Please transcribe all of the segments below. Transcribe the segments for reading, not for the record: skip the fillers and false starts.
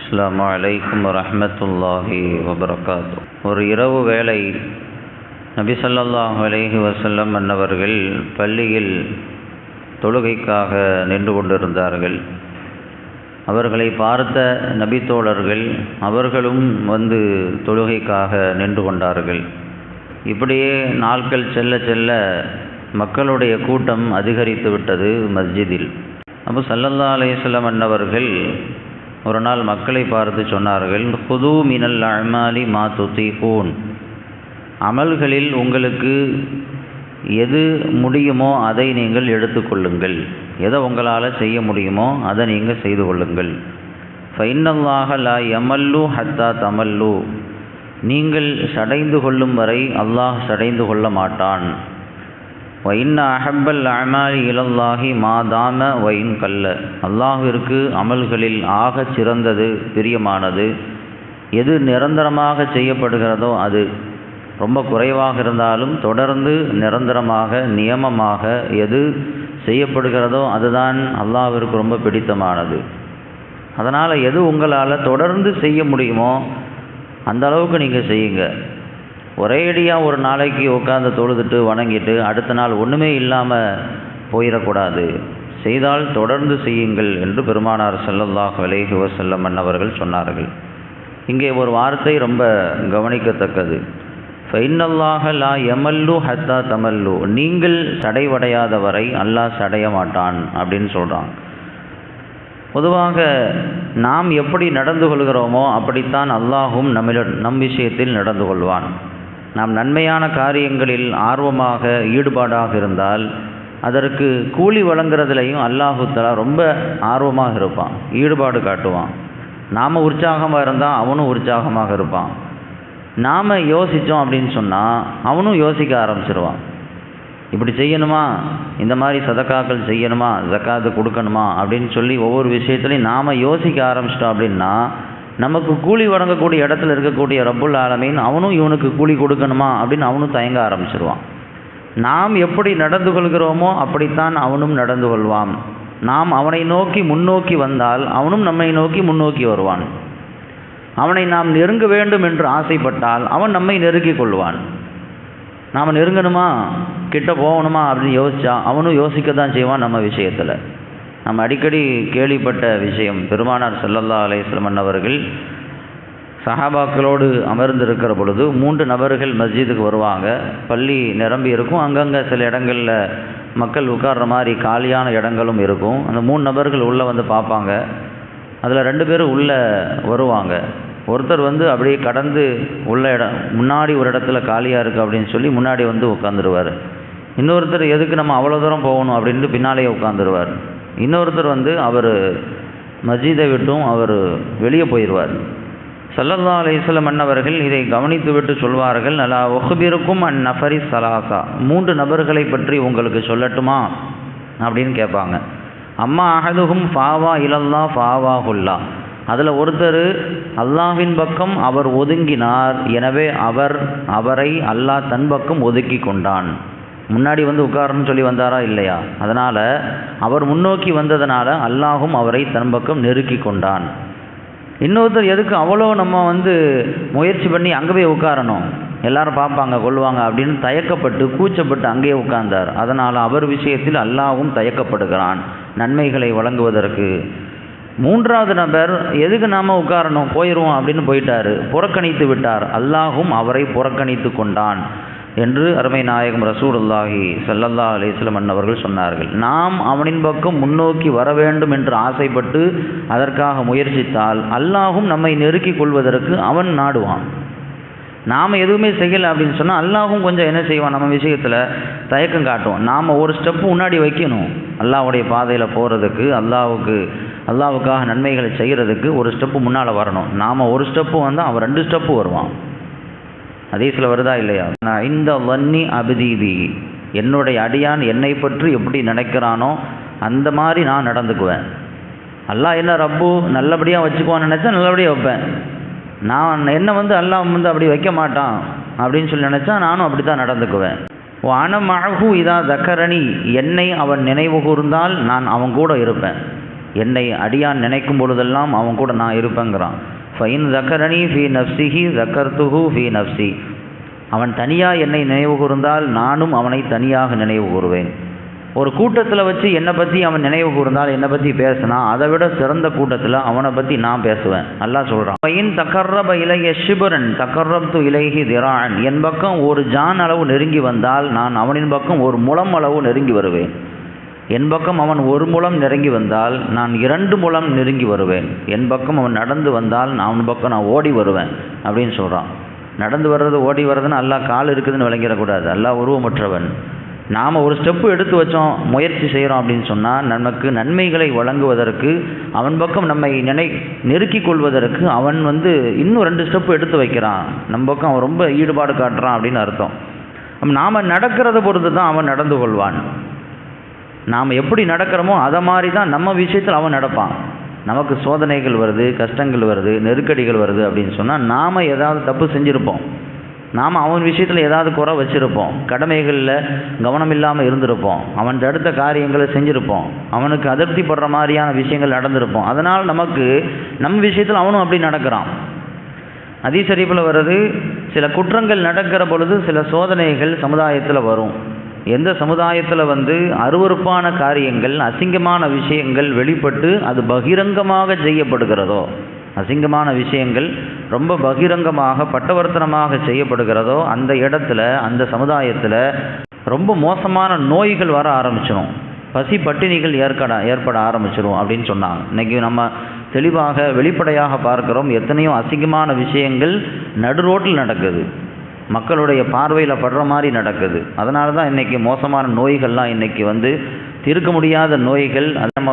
அஸ்ஸலாமு அலைக்கும் வரஹ்மத்துல்லாஹி வபரகாத்துஹு. ஒரு இரவு வேளை நபி ஸல்லல்லாஹு அலைஹி வஸல்லம் அன்னவர்கள் பள்ளியில் தொழுகைக்காக நின்று கொண்டிருந்தார்கள். அவர்களை பார்த்த நபி தோழர்கள் அவர்களும் வந்து தொழுகைக்காக நின்று கொண்டார்கள். இப்படியே நாட்கள் செல்ல செல்ல மக்களுடைய கூட்டம் அதிகரித்து விட்டது மஸ்ஜிதில். அப்போ ஸல்லல்லாஹு அலைஹி வஸல்லம் அன்னவர்கள் ஒரு நாள் மக்களை பார்த்து சொன்னார்கள், ஹுது மினல் அஅமாலி மா துதீகூன், அமல்களில் உங்களுக்கு எது முடியுமோ அதை நீங்கள் எடுத்துக்கொள்ளுங்கள். எதை உங்களால் செய்ய முடியுமோ அதை நீங்கள் செய்து கொள்ளுங்கள். ஃபைன்னல்லாஹ லா யமல்லு ஹத்தா தமல்லு, நீங்கள் சடைந்து கொள்ளும் வரை அல்லாஹ் சடைந்து கொள்ள மாட்டான். வைன்ன அஹப்பல் அமாலி இலல்லாஹி மாதாம வைன் கல்ல, அல்லாஹிற்கு அமல்களில் ஆக சிறந்தது பிரியமானது எது நிரந்தரமாக செய்யப்படுகிறதோ அது. ரொம்ப குறைவாக இருந்தாலும் தொடர்ந்து நிரந்தரமாக நியமமாக எது செய்யப்படுகிறதோ அதுதான் அல்லாஹ்விற்கு ரொம்ப பிடித்தமானது. அதனால் எது உங்களால் தொடர்ந்து செய்ய முடியுமோ அந்த அளவுக்கு நீங்கள் செய்யுங்க. ஒரேடியாக ஒரு நாளைக்கு உட்காந்து தொழுதுட்டு வணங்கிட்டு அடுத்த நாள் ஒன்றுமே இல்லாமல் போயிடக்கூடாது. செய்தால் தொடர்ந்து செய்யுங்கள் என்று பெருமானார் ஸல்லல்லாஹு அலைஹி வஸல்லம் அன்னவர்கள் சொன்னார்கள். இங்கே ஒரு வார்த்தை ரொம்ப கவனிக்கத்தக்கது. ஃபைன்னல்லாஹ லா யமல்லு ஹத்தா தமல்லு, நீங்கள் சடைவடையாத வரை அல்லாஹ் சடைய மாட்டான் அப்படின்னு சொல்கிறான். பொதுவாக நாம் எப்படி நடந்து கொள்கிறோமோ அப்படித்தான் அல்லாஹும் நம் விஷயத்தில் நடந்து கொள்வான். நாம் நன்மையான காரியங்களில் ஆர்வமாக ஈடுபாடாக இருந்தால் அதற்கு கூலி வழங்குறதுலையும் அல்லாஹு தஆலா ரொம்ப ஆர்வமாக இருப்பான், ஈடுபாடு காட்டுவான். நாம் உற்சாகமாக இருந்தால் அவனும் உற்சாகமாக இருப்பான். நாம் யோசித்தோம் அப்படின்னு சொன்னால் அவனும் யோசிக்க ஆரம்பிச்சிருவான். இப்படி செய்யணுமா, இந்த மாதிரி சதக்காக்கள் செய்யணுமா, ஜக்காத்து கொடுக்கணுமா அப்படின்னு சொல்லி ஒவ்வொரு விஷயத்துலையும் நாம் யோசிக்க ஆரம்பிச்சிட்டோம் அப்படின்னா நமக்கு கூலி வழங்கக்கூடிய இடத்துல இருக்கக்கூடிய ரப்புல் ஆலமீன் அவனும் இவனுக்கு கூலி கொடுக்கணுமா அப்படின்னு அவனும் தயங்க ஆரம்பிச்சிருவான். நாம் எப்படி நடந்து கொள்கிறோமோ அப்படித்தான் அவனும் நடந்து கொள்வான். நாம் அவனை நோக்கி முன்னோக்கி வந்தால் அவனும் நம்மை நோக்கி முன்னோக்கி வருவான். அவனை நாம் நெருங்க வேண்டும் என்று ஆசைப்பட்டால் அவன் நம்மை நெருக்கிக் கொள்வான். நாம் நெருங்கணுமா கிட்ட போகணுமா அப்படின்னு யோசித்தா அவனும் யோசிக்க தான் செய்வான். நம்ம விஷயத்தில் நம்ம அடிக்கடி கேள்விப்பட்ட விஷயம், பெருமானார் ஸல்லல்லாஹு அலைஹி வஸல்லம் அன்னவர்கள் சஹாபாக்களோடு அமர்ந்திருக்கிற பொழுது 3 நபர்கள் மஸ்ஜிதுக்கு வருவாங்க. பள்ளி நிரம்பி இருக்கும், அங்கங்கே சில இடங்களில் மக்கள் உட்கார்ற மாதிரி காலியான இடங்களும் இருக்கும். அந்த 3 நபர்கள் உள்ளே வந்து பார்ப்பாங்க. அதில் 2 பேர் உள்ளே வருவாங்க. ஒருத்தர் வந்து அப்படியே கடந்து உள்ள முன்னாடி ஒரு இடத்துல காலியாக இருக்குது அப்படின்னு சொல்லி முன்னாடி வந்து உட்காந்துருவார். இன்னொருத்தர் எதுக்கு நம்ம அவ்வளோ தூரம் போகணும் அப்படின்ட்டு பின்னாலேயே உட்காந்துருவார். இன்னொருத்தர் வந்து அவர் மஸ்ஜிதை விட்டும் அவர் வெளியே போயிடுவார். ஸல்லல்லாஹு அலைஹி வஸல்லம் அன்னவர்கள் இதை கவனித்து விட்டு சொல்வார்கள், அலா உஹ்பிருக்கும் அன் நஃபரி ஸலாஸா, 3 நபர்களை பற்றி உங்களுக்கு சொல்லட்டுமா அப்படின்னு கேட்பாங்க. அம்மா அஹதுஹும் ஃபாவா இலல்லா ஃபாவாஹுல்லா, அதில் ஒருத்தர் அல்லாஹ்வின் பக்கம் அவர் ஒதுங்கினார், எனவே அவரை அல்லாஹ் தன் பக்கம் ஒதுக்கி கொண்டான். முன்னாடி வந்து உட்காரன்னு சொல்லி வந்தாரா இல்லையா, அதனால் அவர் முன்னோக்கி வந்ததனால அல்லாஹும் அவரை தன் பக்கம் நெருக்கி கொண்டான். இன்னொருத்தர் எதுக்கு அவ்வளோ நம்ம வந்து முயற்சி பண்ணி அங்கே போய் உட்காரணும், எல்லாரும் பார்ப்பாங்க கொள்வாங்க அப்படின்னு தயக்கப்பட்டு கூச்சப்பட்டு அங்கேயே உட்கார்ந்தார். அதனால் அவர் விஷயத்தில் அல்லாஹும் தயக்கப்படுகிறான் நன்மைகளை வழங்குவதற்கு. 3வது நபர் எதுக்கு நாம் உட்காரணும் போயிடுவோம் அப்படின்னு போயிட்டார், புறக்கணித்து விட்டார், அல்லாஹும் அவரை புறக்கணித்து கொண்டான் என்று அருமை நாயகம் ரசூலுல்லாஹி ஸல்லல்லாஹு அலைஹி வஸல்லம் அன்னவர்கள் சொன்னார்கள். நாம் அவனின் பக்கம் முன்னோக்கி வர வேண்டும் என்று ஆசைப்பட்டு அதற்காக முயற்சித்தால் அல்லாஹும் நம்மை நெருக்கிக் கொள்வதற்கு அவன் நாடுவான். நாம் எதுவுமே செய்யலை அப்படின்னு சொன்னால் அல்லாஹும் கொஞ்சம் என்ன செய்வான், நம்ம விஷயத்தில் தயக்கம் காட்டுவோம். நாம் ஒரு ஸ்டெப்பு முன்னாடி வைக்கணும், அல்லாஹ்வுடைய பாதையில் போகிறதுக்கு, அல்லாஹ்வுக்காக நன்மைகளை செய்கிறதுக்கு ஒரு ஸ்டெப்பு முன்னால் வரணும். நாம் ஒரு ஸ்டெப்பு வந்தால் அவன் 2 ஸ்டெப்பு வருவான். ஹதீஸில் வருதா இல்லையா, நான் இந்த வன்னி அபிதீபி, என்னுடைய அடியான் என்னை பற்றி எப்படி நினைக்கிறானோ அந்த மாதிரி நான் நடந்துக்குவேன். அல்லாஹ் என்ன ரப்பு நல்லபடியாக வச்சுக்குவான்னு நினச்சா நல்லபடியாக வைப்பேன். நான் என்ன வந்து அல்லாஹ் வந்து அப்படி வைக்க மாட்டான் அப்படின்னு சொல்லி நினச்சா நானும் அப்படி தான் நடந்துக்குவேன். வான மழகு இதா தக்கரணி, என்னை அவன் நினைவு கூர்ந்தால் நான் அவன் கூட இருப்பேன். என்னை அடியான் நினைக்கும் பொழுதெல்லாம் அவன் கூட நான் இருப்பேங்கிறான். ஃபைன் ஜக்கரணி ஃபி நஃப்சிஹி ஜக்கர்துஹு ஃபி நஃப்சி. அவன் தனியாக என்னை நினைவு கூர்ந்தால் நானும் அவனை தனியாக நினைவு கூறுவேன். ஒரு கூட்டத்தில் வச்சு என்னை பற்றி அவன் நினைவு கூர்ந்தால், என்னை பற்றி பேசினா, அதை விட சிறந்த கூட்டத்தில் அவனை பற்றி நான் பேசுவேன். அல்லாஹ் சொல்கிறான், ஃபைன் தக்கர்ரப இலைய ஷிபரன் தக்கர்ரப்து இலைஹி திரான். என் பக்கம் ஒரு ஜான் அளவு நெருங்கி வந்தால் நான் அவனின் பக்கம் ஒரு முழம் அளவு நெருங்கி வருவேன். என் பக்கம் அவன் ஒரு முழம் நெருங்கி வந்தால் நான் 2 முழம் நெருங்கி வருவேன். என் பக்கம் அவன் நடந்து வந்தால் அவன் பக்கம் நான் ஓடி வருவேன் அப்படின்னு சொல்கிறான். நடந்து வர்றது ஓடி வர்றதுன்னு அல்லாஹ் கால் இருக்குதுன்னு விளங்கிடக்கூடாது. அல்லாஹ் உருவமற்றவன். நாம் ஒரு ஸ்டெப்பு எடுத்து வச்சோம், முயற்சி செய்கிறோம் அப்படின்னு சொன்னால் நமக்கு நன்மைகளை வழங்குவதற்கு, அவன் பக்கம் நம்மை நெருக்கி கொள்வதற்கு அவன் இன்னும் 2 ஸ்டெப்பு எடுத்து வைக்கிறான். நம்ம பக்கம் அவன் ரொம்ப ஈடுபாடு காட்டுறான் அப்படின்னு அர்த்தம். நாம் நடக்கிறத பொறுத்து தான் அவன் நடந்து கொள்வான். நாம் எப்படி நடக்கிறோமோ அதை மாதிரி தான் நம்ம விஷயத்தில் அவன் நடப்பான். நமக்கு சோதனைகள் வருது, கஷ்டங்கள் வருது, நெருக்கடிகள் வருது அப்படின்னு சொன்னால் நாம் ஏதாவது தப்பு செஞ்சுருப்போம். நாம் அவன் விஷயத்தில் ஏதாவது குறை வச்சுருப்போம். கடமைகளில் கவனம் இல்லாமல் இருந்திருப்போம். அவன் தடுத்த காரியங்களை செஞ்சுருப்போம். அவனுக்கு அதிருப்திப்படுற மாதிரியான விஷயங்கள் நடந்திருப்போம். அதனால் நமக்கு நம்ம விஷயத்தில் அவனும் அப்படி நடக்கிறான். ஹதீஸ் ஷரீஃபில் வருது, சில குற்றங்கள் நடக்கிற பொழுது சில சோதனைகள் சமுதாயத்தில் வரும். எந்த சமுதாயத்தில் அருவருப்பான காரியங்கள், அசிங்கமான விஷயங்கள் வெளிப்பட்டு அது பகிரங்கமாக செய்யப்படுகிறதோ, அசிங்கமான விஷயங்கள் ரொம்ப பகிரங்கமாக பட்டவர்த்தனமாக செய்யப்படுகிறதோ, அந்த இடத்துல அந்த சமுதாயத்தில் ரொம்ப மோசமான நோய்கள் வர ஆரம்பிச்சிடும். பசி பட்டினிகள் ஏற்பட ஆரம்பிச்சிடும் அப்படின்னு சொன்னாங்க. இன்றைக்கி நம்ம தெளிவாக வெளிப்படையாக பார்க்குறோம். எத்தனையோ அசிங்கமான விஷயங்கள் நடு ரோட்டில் நடக்குது, மக்களுடைய பார்வையில் படுற மாதிரி நடக்குது. அதனால தான் இன்றைக்கி மோசமான நோய்கள்லாம் இன்றைக்கி தீர்க்க முடியாத நோய்கள், அது நம்ம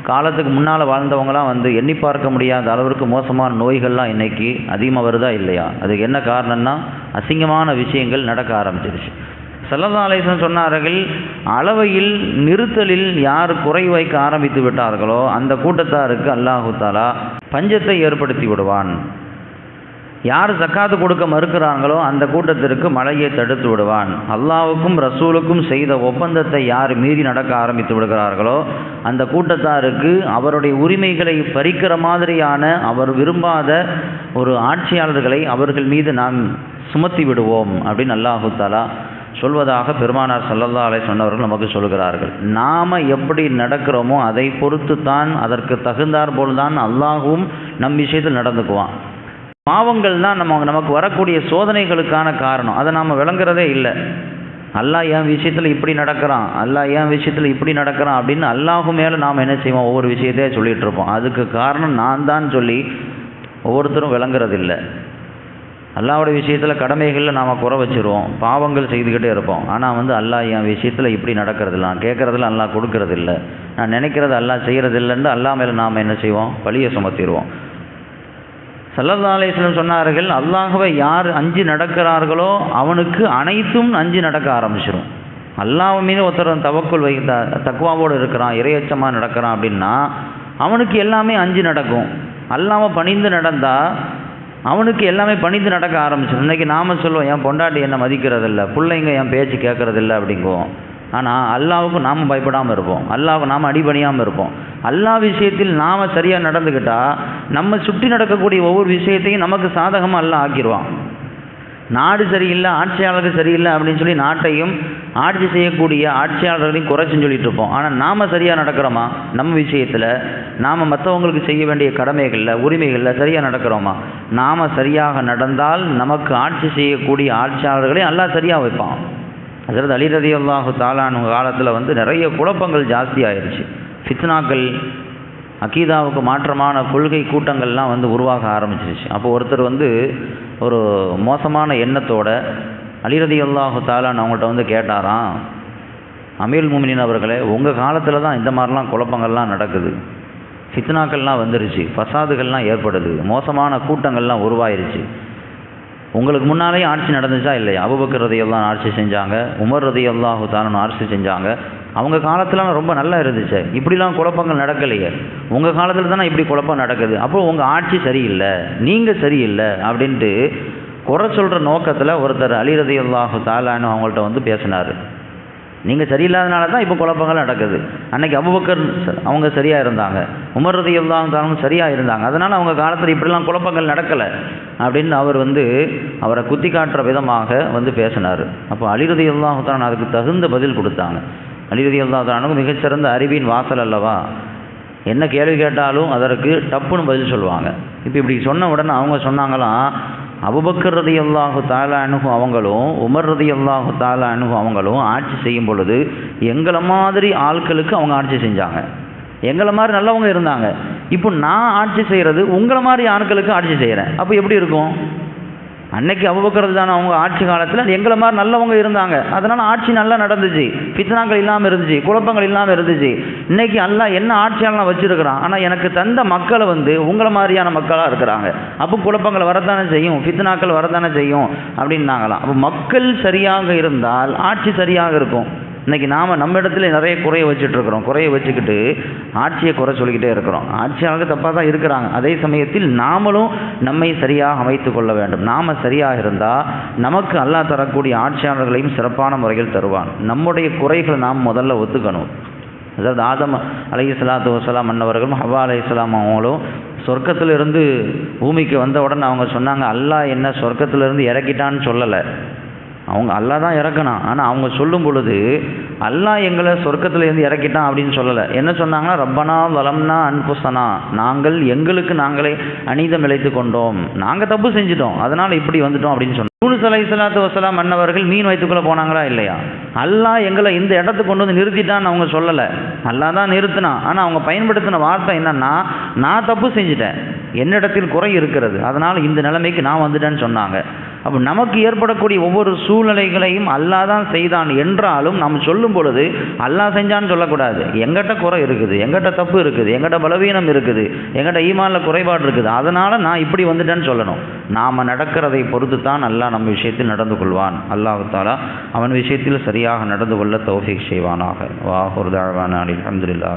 காலத்துக்கு முன்னால் வாழ்ந்தவங்களாம் எண்ணி பார்க்க முடியாத அளவிற்கு மோசமான நோய்கள்லாம் இன்றைக்கி அதிகமாக வருதா இல்லையா? அதுக்கு என்ன காரணம்னா அசிங்கமான விஷயங்கள் நடக்க ஆரம்பிச்சிருச்சு. ஸல்லல்லாஹு அலைஹி வஸல்லம் சொன்னார்கள், அளவையில் நிறுத்தலில் யார் குறை வைக்க ஆரம்பித்து விட்டார்களோ அந்த கூட்டத்தாருக்கு அல்லாஹு தஆலா பஞ்சத்தை ஏற்படுத்தி விடுவான். யார் ஜக்காத்து கொடுக்க மறுக்கிறாங்களோ அந்த கூட்டத்திற்கு மழையை தடுத்து விடுவான். அல்லாஹ்வுக்கும் ரசூலுக்கும் செய்த ஒப்பந்தத்தை யார் மீறி நடக்க ஆரம்பித்து விடுகிறார்களோ அந்த கூட்டத்தாருக்கு அவருடைய உரிமைகளை பறிக்கிற மாதிரியான அவர் விரும்பாத ஒரு ஆட்சியாளர்களை அவர்கள் மீது நாம் சுமத்தி விடுவோம் அப்படின்னு அல்லாஹு தஆலா சொல்வதாக பெருமானார் ஸல்லல்லாஹு அலைஹி சொன்னவர்கள் நமக்கு சொல்கிறார்கள். நாம் எப்படி நடக்கிறோமோ அதை பொறுத்து தான், அதற்கு தகுந்தாற் போல் தான் அல்லாஹ்வும் நம் விஷயத்தில் நடந்துக்குவான். பாவங்கள் தான் நமக்கு வரக்கூடிய சோதனைகளுக்கான காரணம். அதை நாம் விளங்குறதே இல்லை. அல்லாஹ் என் விஷயத்தில் இப்படி நடக்கிறான், அல்லாஹ் என் விஷயத்தில் இப்படி நடக்கிறான் அப்படின்னு அல்லாஹு மேலே நாம் என்ன செய்வோம், ஒவ்வொரு விஷயத்தையே சொல்லிகிட்டு இருப்போம். அதுக்கு காரணம் நான் தான் சொல்லி ஒவ்வொருத்தரும் விளங்குறதில்லை. அல்லாஹ்வுடைய விஷயத்தில் கடமைகளில் நாம் குறை வச்சுருவோம், பாவங்கள் செய்துக்கிட்டே இருப்போம். ஆனால் அல்லாஹ் என் விஷயத்தில் இப்படி நடக்கிறதில்ல, நான் கேட்குறதில்ல, அல்லாஹ் கொடுக்கறதில்ல, நான் நினைக்கிறது அல்லாஹ் செய்கிறதில்லைன்னு அல்லாஹ் மேலே நாம் என்ன செய்வோம், பழியை சுமத்திடுவோம். ஸல்லல்லாஹு அலைஹி வஸல்லம் சொன்னார்கள், அல்லாஹ்வை யார் அஞ்சு நடக்கிறார்களோ அவனுக்கு அனைத்தும் அஞ்சு நடக்க ஆரம்பிச்சிடும். அல்லாஹ் மீது ஒருத்தர் தவக்குல் தக்வாவோடு இருக்கிறான், இறையச்சமாக நடக்கிறான் அப்படின்னா அவனுக்கு எல்லாமே அஞ்சு நடக்கும். அல்லாஹ்வை பணிந்து நடந்தால் அவனுக்கு எல்லாமே பணிந்து நடக்க ஆரம்பிச்சிடும். இன்றைக்கி நாம் சொல்லுவோம், என் பொண்டாட்டி என்னை மதிக்கிறதில்ல, பிள்ளைங்க என் பேச்சு கேட்குறதில்ல அப்படிங்குவோம். ஆனால் அல்லாஹ்வுக்கு நாம் பயப்படாமல் இருப்போம், அல்லாஹ்வுக்கு நாம் அடிபணியாமல் இருப்போம். அல்லாஹ் விஷயத்தில் நாம் சரியாக நடந்துக்கிட்டால் நம்ம சுற்றி நடக்கக்கூடிய ஒவ்வொரு விஷயத்தையும் நமக்கு சாதகமாக அல்லாஹ் ஆக்கிடுவான். நாடு சரியில்லை, ஆட்சியாளர்கள் சரியில்லை அப்படின்னு சொல்லி நாட்டையும் ஆட்சி செய்யக்கூடிய ஆட்சியாளர்களையும் குறைச்சின்னு சொல்லிட்டு இருப்போம். ஆனால் நாம் சரியாக நடக்கிறோமா? நம்ம விஷயத்தில் நாம் மற்றவங்களுக்கு செய்ய வேண்டிய கடமைகளில் உரிமைகளில் சரியாக நடக்கிறோமா? நாம் சரியாக நடந்தால் நமக்கு ஆட்சி செய்யக்கூடிய ஆட்சியாளர்களையும் அல்லாஹ் சரியாக வைப்பான். ஹஜ்ரத் அலி ரலியல்லாஹு தஆலா அன்ஹு காலத்தில் நிறைய குழப்பங்கள் ஜாஸ்தி ஆயிடுச்சு. ஃபித்னாக்கள், அகீதாவுக்கு மாற்றமான கொள்கை கூட்டங்கள்லாம் உருவாக ஆரம்பிச்சிருச்சு. அப்போ ஒருத்தர் ஒரு மோசமான எண்ணத்தோட அலி ரலியல்லாஹு தஆலா அவங்கள்ட்ட கேட்டாராம், அமீருல் முஃமினீன் அவர்களே, உங்கள் காலத்தில் தான் இந்த மாதிரிலாம் குழப்பங்கள்லாம் நடக்குது, ஃபித்னாக்கள்லாம் வந்துருச்சு, ஃபசாதுகள்லாம் ஏற்படுது, மோசமான கூட்டங்கள்லாம் உருவாயிருச்சு. உங்களுக்கு முன்னாலேயே ஆட்சி நடந்துச்சா இல்லையா? அபூபக்கர் ரலியல்லாஹு ஆட்சி செஞ்சாங்க, உமர் ரலியல்லாஹு தஆலா ஆட்சி செஞ்சாங்க. அவங்க காலத்துலாம் ரொம்ப நல்லா இருந்துச்சு, இப்படிலாம் குழப்பங்கள் நடக்கலையே. உங்கள் காலத்தில் தானே இப்படி குழப்பம் நடக்குது, அப்போ உங்கள் ஆட்சி சரியில்லை, நீங்கள் சரியில்லை அப்படின்ட்டு குறை சொல்கிற நோக்கத்தில் ஒருத்தர் அலி ரலியல்லாஹு தஆலா அவங்கள்ட்ட பேசினார். நீங்கள் சரியில்லாதனால தான் இப்போ குழப்பங்கள் நடக்குது. அன்னைக்கு அபூபக்கர் அவங்க சரியாக இருந்தாங்க, உமர் ரலியல்லாஹு தஆலா சரியாக இருந்தாங்க, அதனால் அவங்க காலத்தில் இப்படிலாம் குழப்பங்கள் நடக்கலை அப்படின்னு அவர் அவரை குத்தி காட்டுற விதமாக பேசினார். அப்போ அலி ரலியல்லாஹு தஆலா அதுக்கு தகுந்த பதில் கொடுத்தாங்க. அலி ரலியல்லாஹு தஆலா மிகச்சிறந்த அறிவின் வாசல் அல்லவா, என்ன கேள்வி கேட்டாலும் அதற்கு டப்புன்னு பதில் சொல்லுவாங்க. இப்போ இப்படி சொன்ன உடனே அவங்க சொன்னாங்களாம், அபூபக்கர் ரலியல்லாஹு தஆலா அன்ஹு அவங்களும் உமர் ரலியல்லாஹு தஆலா அன்ஹு அவங்களும் ஆட்சி செய்யும் பொழுது எங்களை மாதிரி ஆட்களுக்கு அவங்க ஆட்சி செஞ்சாங்க, எங்களை மாதிரி நல்லவங்க இருந்தாங்க. இப்போ நான் ஆட்சி செய்கிறது உங்களை மாதிரி ஆட்களுக்கு ஆட்சி செய்கிறேன், அப்போ எப்படி இருக்கும்? அன்னைக்கு அபூபக்கர் தானே அவங்க ஆட்சி காலத்தில் எங்களை மாதிரி நல்லவங்க இருந்தாங்க, அதனால் ஆட்சி நல்லா நடந்துச்சு, ஃபித்னாக்கள் இல்லாமல் இருந்துச்சு, குழப்பங்கள் இல்லாமல் இருந்துச்சு. இன்றைக்கி அல்லாஹ் என்ன ஆட்சியாளனா வச்சுருக்கிறான், ஆனால் எனக்கு தந்த மக்களை உங்களை மாதிரியான மக்களாக இருக்கிறாங்க, அப்போ குழப்பங்கள் வரத்தானே செய்யும், ஃபித்னாக்கள் வரத்தானே செய்யும் அப்படின்னாங்களாம். அப்போ மக்கள் சரியாக இருந்தால் ஆட்சி சரியாக இருக்கும். இன்றைக்கி நாம் நம்ம இடத்துல நிறைய குறைய வச்சுட்ருக்குறோம், குறைய வச்சுக்கிட்டு ஆட்சியை குறை சொல்லிக்கிட்டே இருக்கிறோம். ஆட்சியாளர்கள் தப்பாக தான் இருக்கிறாங்க, அதே சமயத்தில் நாமளும் நம்மை சரியாக அமைத்து கொள்ள வேண்டும். நாம் சரியாக இருந்தால் நமக்கு அல்லாஹ் தரக்கூடிய ஆட்சியாளர்களையும் சிறப்பான முறையில் தருவான். நம்முடைய குறைகளை நாம் முதல்ல ஒத்துக்கணும். அதாவது ஆதம் அலைஹிஸ்ஸலாத்து வஸ்ஸலாம் மன்னவர்களும் ஹவ்வா அலைஹிஸ்ஸலாம் அவங்களும் சொர்க்கத்திலிருந்து பூமிக்கு வந்த உடனே அவங்க சொன்னாங்க, அல்லாஹ் என்ன சொர்க்கத்திலிருந்து இறக்கிட்டான்னு சொல்லலை, அவங்க அல்லாஹ் தான் இறக்கணும். ஆனால் அவங்க சொல்லும் பொழுது அல்லாஹ் எங்களை சொர்க்கத்திலேருந்து இறக்கிட்டான் அப்படின்னு சொல்லலை. என்ன சொன்னாங்கன்னா, ரப்பனா வலம்னா அன்புசனா, நாங்கள் எங்களுக்கு நாங்களே அநீதம் இழைத்து கொண்டோம், நாங்கள் தப்பு செஞ்சிட்டோம், அதனால் இப்படி வந்துட்டோம் அப்படின்னு சொன்னோம். யூனுஸ் அலைஹிஸ்ஸலாத்து வஸ்ஸலாம் மன்னவர்கள் மீன் வயிற்றுக்குள்ளே போனாங்களா இல்லையா? அல்லாஹ் எங்களை இந்த இடத்துக்கு கொண்டு வந்து நிறுத்திட்டான்னு அவங்க சொல்லலை, அல்லாஹ் தான் நிறுத்தினான். ஆனால் அவங்க பயன்படுத்தின வார்த்தை என்னன்னா, நான் தப்பு செஞ்சுட்டேன், என்னிடத்தில் குறை இருக்கிறது, அதனால் இந்த நிலைமைக்கு நான் வந்துட்டேன்னு சொன்னாங்க. அப்போ நமக்கு ஏற்படக்கூடிய ஒவ்வொரு சூழ்நிலைகளையும் அல்லாஹ் தான் செய்தான் என்றாலும் நம்ம சொல்லும் பொழுது அல்லாஹ் செஞ்சான்னு சொல்லக்கூடாது. எங்கிட்ட குறை இருக்குது, எங்கிட்ட தப்பு இருக்குது, எங்கிட்ட பலவீனம் இருக்குது, எங்கிட்ட ஈமானில் குறைபாடு இருக்குது, அதனால் நான் இப்படி வந்துட்டேன்னு சொல்லணும். நாம் நடக்கிறதை பொறுத்து தான் அல்லாஹ் நம்ம விஷயத்தில் நடந்து கொள்வான். அல்லாஹ் தஆலா அவன் விஷயத்தில் சரியாக நடந்து கொள்ள தௌஃபீக் செய்வானாக. வாஹிரு தஅவானா அல்ஹம்துலில்லாஹ்.